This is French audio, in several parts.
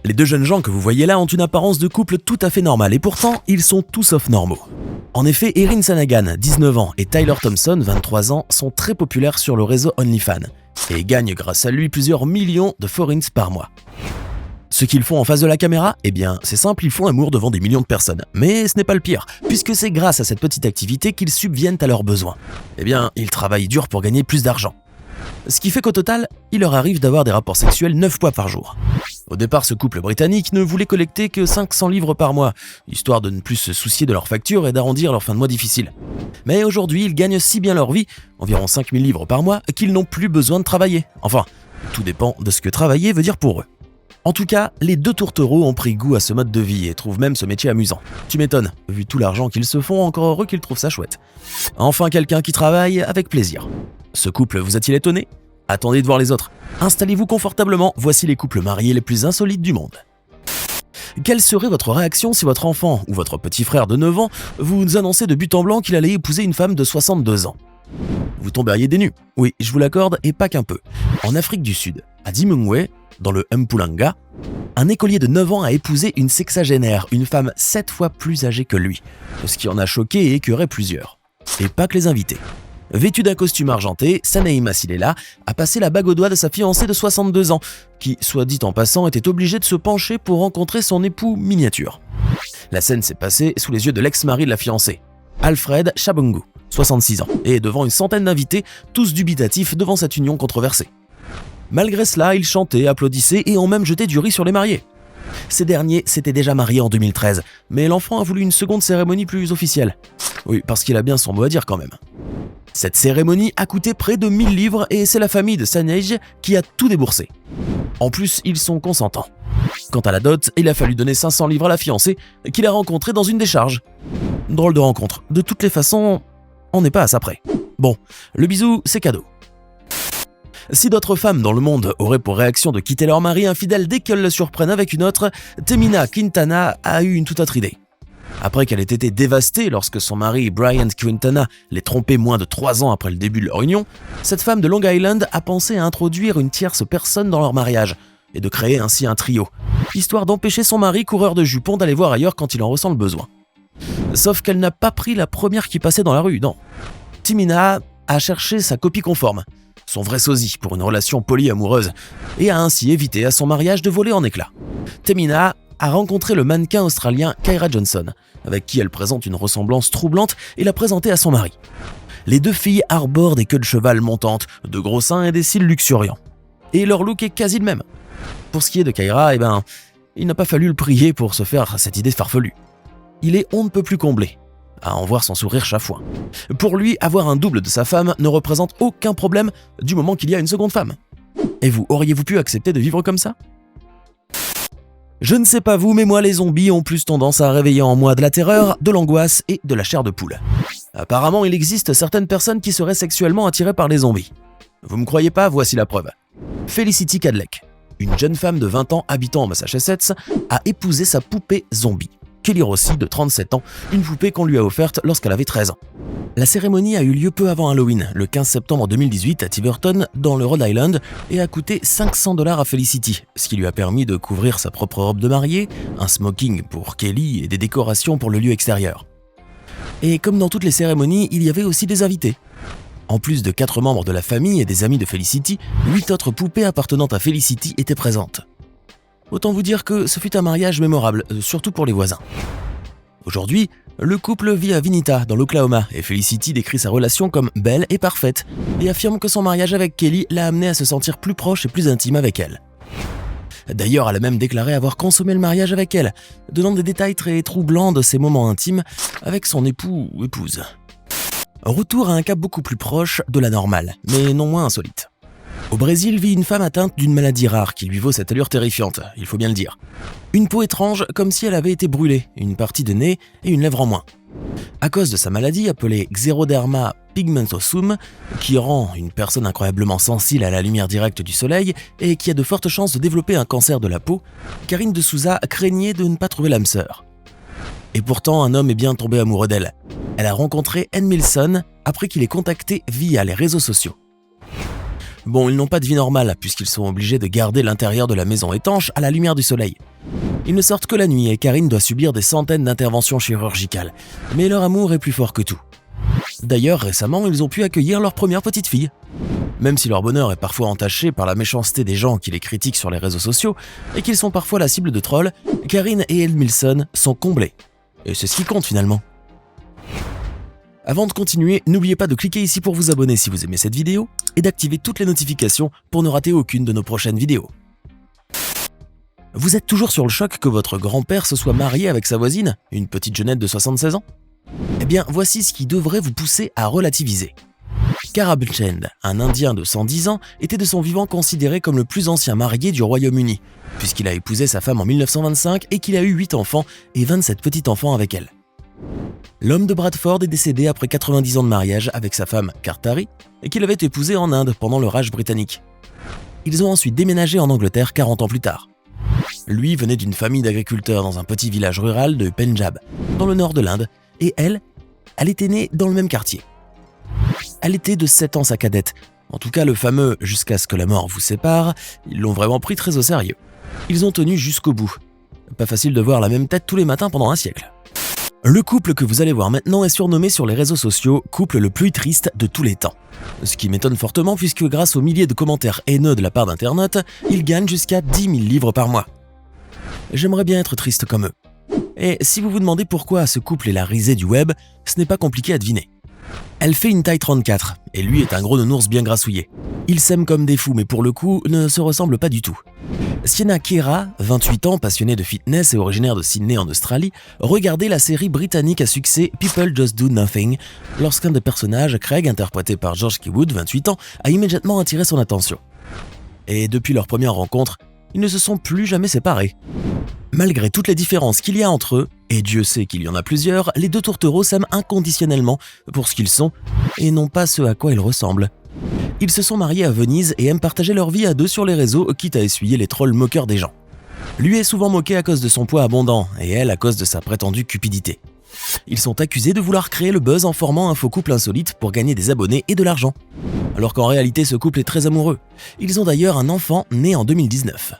Les deux jeunes gens que vous voyez là ont une apparence de couple tout à fait normale et pourtant, ils sont tout sauf normaux. En effet, Erin Sanagan, 19 ans, et Tyler Thompson, 23 ans, sont très populaires sur le réseau OnlyFans et gagnent grâce à lui plusieurs millions de forints par mois. Ce qu'ils font en face de la caméra, eh bien, c'est simple, ils font amour devant des millions de personnes. Mais ce n'est pas le pire, puisque c'est grâce à cette petite activité qu'ils subviennent à leurs besoins. Eh bien, ils travaillent dur pour gagner plus d'argent. Ce qui fait qu'au total, il leur arrive d'avoir des rapports sexuels 9 fois par jour. Au départ, ce couple britannique ne voulait collecter que 500 livres par mois, histoire de ne plus se soucier de leurs factures et d'arrondir leur fin de mois difficile. Mais aujourd'hui, ils gagnent si bien leur vie, environ 5000 livres par mois, qu'ils n'ont plus besoin de travailler. Enfin, tout dépend de ce que travailler veut dire pour eux. En tout cas, les deux tourtereaux ont pris goût à ce mode de vie et trouvent même ce métier amusant. Tu m'étonnes, vu tout l'argent qu'ils se font, encore heureux qu'ils trouvent ça chouette. Enfin, quelqu'un qui travaille avec plaisir. Ce couple vous a-t-il étonné ? Attendez de voir les autres. Installez-vous confortablement, voici les couples mariés les plus insolites du monde. Quelle serait votre réaction si votre enfant ou votre petit frère de 9 ans vous annonçait de but en blanc qu'il allait épouser une femme de 62 ans ? Vous tomberiez des nues. Oui, je vous l'accorde, et pas qu'un peu. En Afrique du Sud, à Dimungwe, dans le Mpumalanga, un écolier de 9 ans a épousé une sexagénaire, une femme 7 fois plus âgée que lui, ce qui en a choqué et écœuré plusieurs. Et pas que les invités. Vêtue d'un costume argenté, Sanaïma Silela a passé la bague au doigt de sa fiancée de 62 ans, qui, soit dit en passant, était obligée de se pencher pour rencontrer son époux miniature. La scène s'est passée sous les yeux de l'ex-mari de la fiancée, Alfred Chabongu, 66 ans, et devant une centaine d'invités, tous dubitatifs devant cette union controversée. Malgré cela, ils chantaient, applaudissaient et ont même jeté du riz sur les mariés. Ces derniers s'étaient déjà mariés en 2013, mais l'enfant a voulu une seconde cérémonie plus officielle. Oui, parce qu'il a bien son mot à dire quand même. Cette cérémonie a coûté près de 1000 livres et c'est la famille de Sanej qui a tout déboursé. En plus, ils sont consentants. Quant à la dot, il a fallu donner 500 livres à la fiancée qu'il a rencontrée dans une décharge. Drôle de rencontre. De toutes les façons, on n'est pas à ça près. Bon, le bisou, c'est cadeau. Si d'autres femmes dans le monde auraient pour réaction de quitter leur mari infidèle dès qu'elles le surprennent avec une autre, Temina Quintana a eu une toute autre idée. Après qu'elle ait été dévastée lorsque son mari Brian Quintana l'ait trompée moins de 3 ans après le début de leur union, cette femme de Long Island a pensé à introduire une tierce personne dans leur mariage et de créer ainsi un trio, histoire d'empêcher son mari coureur de jupons d'aller voir ailleurs quand il en ressent le besoin. Sauf qu'elle n'a pas pris la première qui passait dans la rue, non. Timina a cherché sa copie conforme, son vrai sosie pour une relation polyamoureuse, et a ainsi évité à son mariage de voler en éclats. Temina a rencontré le mannequin australien Kyra Johnson, avec qui elle présente une ressemblance troublante et l'a présenté à son mari. Les deux filles arborent des queues de cheval montantes, de gros seins et des cils luxuriants. Et leur look est quasi le même. Pour ce qui est de Kyra, il n'a pas fallu le prier pour se faire cette idée farfelue. Il est on ne peut plus comblé à en voir son sourire chafouin. Pour lui, avoir un double de sa femme ne représente aucun problème du moment qu'il y a une seconde femme. Et vous, auriez-vous pu accepter de vivre comme ça ? Je ne sais pas vous, mais moi les zombies ont plus tendance à réveiller en moi de la terreur, de l'angoisse et de la chair de poule. Apparemment, il existe certaines personnes qui seraient sexuellement attirées par les zombies. Vous me croyez pas ? Voici la preuve. Felicity Cadleck, une jeune femme de 20 ans habitant en Massachusetts, a épousé sa poupée zombie, Kelly Rossi, de 37 ans, une poupée qu'on lui a offerte lorsqu'elle avait 13 ans. La cérémonie a eu lieu peu avant Halloween, le 15 septembre 2018 à Tiverton, dans le Rhode Island, et a coûté $500 à Felicity, ce qui lui a permis de couvrir sa propre robe de mariée, un smoking pour Kelly et des décorations pour le lieu extérieur. Et comme dans toutes les cérémonies, il y avait aussi des invités. En plus de 4 membres de la famille et des amis de Felicity, 8 autres poupées appartenant à Felicity étaient présentes. Autant vous dire que ce fut un mariage mémorable, surtout pour les voisins. Aujourd'hui, le couple vit à Vinita, dans l'Oklahoma, et Felicity décrit sa relation comme belle et parfaite, et affirme que son mariage avec Kelly l'a amené à se sentir plus proche et plus intime avec elle. D'ailleurs, elle a même déclaré avoir consommé le mariage avec elle, donnant des détails très troublants de ses moments intimes avec son époux ou épouse. Retour à un cas beaucoup plus proche de la normale, mais non moins insolite. Au Brésil vit une femme atteinte d'une maladie rare qui lui vaut cette allure terrifiante, il faut bien le dire. Une peau étrange comme si elle avait été brûlée, une partie de nez et une lèvre en moins. À cause de sa maladie appelée Xeroderma pigmentosum, qui rend une personne incroyablement sensible à la lumière directe du soleil et qui a de fortes chances de développer un cancer de la peau, Karine de Souza craignait de ne pas trouver l'âme sœur. Et pourtant, un homme est bien tombé amoureux d'elle. Elle a rencontré Ann Milson après qu'il ait contacté via les réseaux sociaux. Bon, ils n'ont pas de vie normale puisqu'ils sont obligés de garder l'intérieur de la maison étanche à la lumière du soleil. Ils ne sortent que la nuit et Karine doit subir des centaines d'interventions chirurgicales. Mais leur amour est plus fort que tout. D'ailleurs, récemment, ils ont pu accueillir leur première petite fille. Même si leur bonheur est parfois entaché par la méchanceté des gens qui les critiquent sur les réseaux sociaux et qu'ils sont parfois la cible de trolls, Karine et Edmilson sont comblés. Et c'est ce qui compte finalement. Avant de continuer, n'oubliez pas de cliquer ici pour vous abonner si vous aimez cette vidéo et d'activer toutes les notifications pour ne rater aucune de nos prochaines vidéos. Vous êtes toujours sur le choc que votre grand-père se soit marié avec sa voisine, une petite jeunette de 76 ans? Eh bien, voici ce qui devrait vous pousser à relativiser. Karab Chand, un Indien de 110 ans, était de son vivant considéré comme le plus ancien marié du Royaume-Uni, puisqu'il a épousé sa femme en 1925 et qu'il a eu 8 enfants et 27 petits-enfants avec elle. L'homme de Bradford est décédé après 90 ans de mariage avec sa femme Kartari et qu'il avait épousée en Inde pendant le Raj britannique. Ils ont ensuite déménagé en Angleterre 40 ans plus tard. Lui venait d'une famille d'agriculteurs dans un petit village rural de Pendjab, dans le nord de l'Inde, et elle était née dans le même quartier. Elle était de 7 ans sa cadette. En tout cas, le fameux « jusqu'à ce que la mort vous sépare », ils l'ont vraiment pris très au sérieux. Ils ont tenu jusqu'au bout. Pas facile de voir la même tête tous les matins pendant un siècle. Le couple que vous allez voir maintenant est surnommé sur les réseaux sociaux « couple le plus triste de tous les temps ». Ce qui m'étonne fortement puisque grâce aux milliers de commentaires haineux de la part d'internautes, ils gagnent jusqu'à 10 000 livres par mois. J'aimerais bien être triste comme eux. Et si vous vous demandez pourquoi ce couple est la risée du web, ce n'est pas compliqué à deviner. Elle fait une taille 34, et lui est un gros nounours bien grassouillé. Ils s'aiment comme des fous, mais pour le coup, ne se ressemblent pas du tout. Sienna Kira, 28 ans, passionnée de fitness et originaire de Sydney en Australie, regardait la série britannique à succès People Just Do Nothing, lorsqu'un des personnages, Craig, interprété par George Keywood, 28 ans, a immédiatement attiré son attention. Et depuis leur première rencontre, ils ne se sont plus jamais séparés. Malgré toutes les différences qu'il y a entre eux, et Dieu sait qu'il y en a plusieurs, les deux tourtereaux s'aiment inconditionnellement pour ce qu'ils sont et non pas ce à quoi ils ressemblent. Ils se sont mariés à Venise et aiment partager leur vie à deux sur les réseaux, quitte à essuyer les trolls moqueurs des gens. Lui est souvent moqué à cause de son poids abondant et elle à cause de sa prétendue cupidité. Ils sont accusés de vouloir créer le buzz en formant un faux couple insolite pour gagner des abonnés et de l'argent. Alors qu'en réalité ce couple est très amoureux. Ils ont d'ailleurs un enfant né en 2019.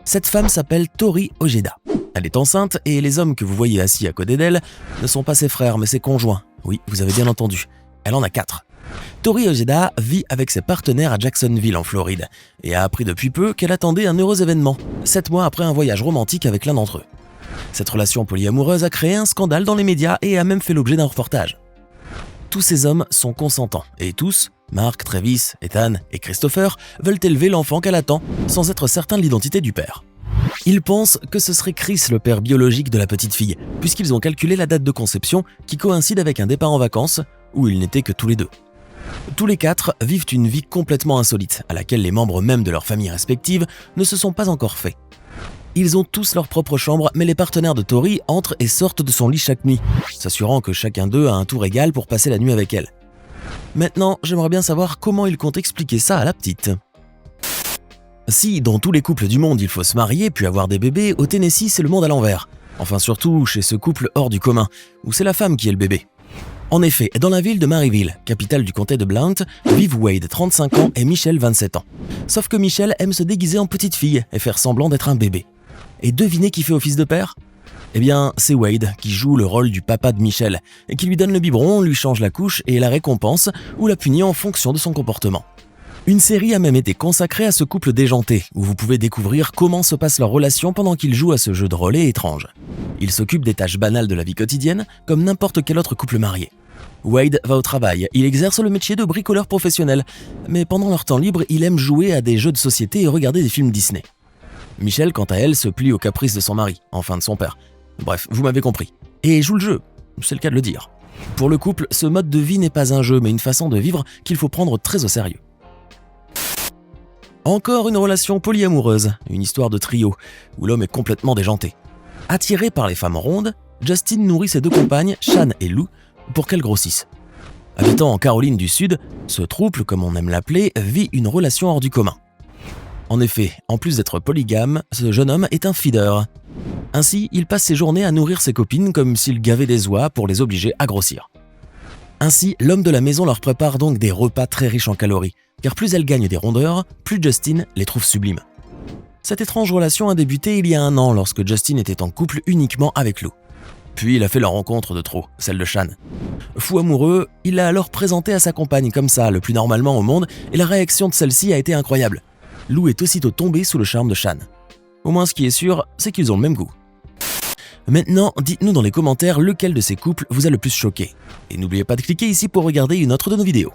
Cette femme s'appelle Tori Ojeda. Elle est enceinte et les hommes que vous voyez assis à côté d'elle ne sont pas ses frères mais ses conjoints. Oui, vous avez bien entendu. Elle en a 4. Tori Ojeda vit avec ses partenaires à Jacksonville en Floride et a appris depuis peu qu'elle attendait un heureux événement, 7 mois après un voyage romantique avec l'un d'entre eux. Cette relation polyamoureuse a créé un scandale dans les médias et a même fait l'objet d'un reportage. Tous ces hommes sont consentants et tous, Mark, Travis, Ethan et Christopher, veulent élever l'enfant qu'elle attend sans être certains de l'identité du père. Ils pensent que ce serait Chris le père biologique de la petite fille, puisqu'ils ont calculé la date de conception qui coïncide avec un départ en vacances où ils n'étaient que tous les deux. Tous les 4 vivent une vie complètement insolite, à laquelle les membres même de leurs familles respectives ne se sont pas encore faits. Ils ont tous leur propre chambre, mais les partenaires de Tori entrent et sortent de son lit chaque nuit, s'assurant que chacun d'eux a un tour égal pour passer la nuit avec elle. Maintenant, j'aimerais bien savoir comment ils comptent expliquer ça à la petite. Si, dans tous les couples du monde, il faut se marier puis avoir des bébés, au Tennessee, c'est le monde à l'envers. Enfin, surtout chez ce couple hors du commun, où c'est la femme qui est le bébé. En effet, dans la ville de Maryville, capitale du comté de Blount, vivent Wade, 35 ans, et Michelle, 27 ans. Sauf que Michelle aime se déguiser en petite fille et faire semblant d'être un bébé. Et devinez qui fait office de père ? Eh bien, c'est Wade qui joue le rôle du papa de Michelle et qui lui donne le biberon, lui change la couche et la récompense ou la punit en fonction de son comportement. Une série a même été consacrée à ce couple déjanté, où vous pouvez découvrir comment se passe leur relation pendant qu'ils jouent à ce jeu de relais étrange. Ils s'occupent des tâches banales de la vie quotidienne, comme n'importe quel autre couple marié. Wade va au travail, il exerce le métier de bricoleur professionnel, mais pendant leur temps libre, il aime jouer à des jeux de société et regarder des films Disney. Michelle, quant à elle, se plie aux caprices de son mari, enfin de son père. Bref, vous m'avez compris. Et joue le jeu, c'est le cas de le dire. Pour le couple, ce mode de vie n'est pas un jeu, mais une façon de vivre qu'il faut prendre très au sérieux. Encore une relation polyamoureuse, une histoire de trio, où l'homme est complètement déjanté. Attiré par les femmes rondes, Justin nourrit ses 2 compagnes, Shan et Lou, pour qu'elles grossissent. Habitant en Caroline du Sud, ce trouble, comme on aime l'appeler, vit une relation hors du commun. En effet, en plus d'être polygame, ce jeune homme est un feeder. Ainsi, il passe ses journées à nourrir ses copines comme s'il gavait des oies pour les obliger à grossir. Ainsi, l'homme de la maison leur prépare donc des repas très riches en calories, car plus elle gagne des rondeurs, plus Justin les trouve sublimes. Cette étrange relation a débuté il y a 1 an lorsque Justin était en couple uniquement avec Lou. Puis il a fait la rencontre de trop, celle de Shan. Fou amoureux, il l'a alors présenté à sa compagne comme ça, le plus normalement au monde, et la réaction de celle-ci a été incroyable. Lou est aussitôt tombé sous le charme de Shan. Au moins ce qui est sûr, c'est qu'ils ont le même goût. Maintenant, dites-nous dans les commentaires lequel de ces couples vous a le plus choqué. Et n'oubliez pas de cliquer ici pour regarder une autre de nos vidéos.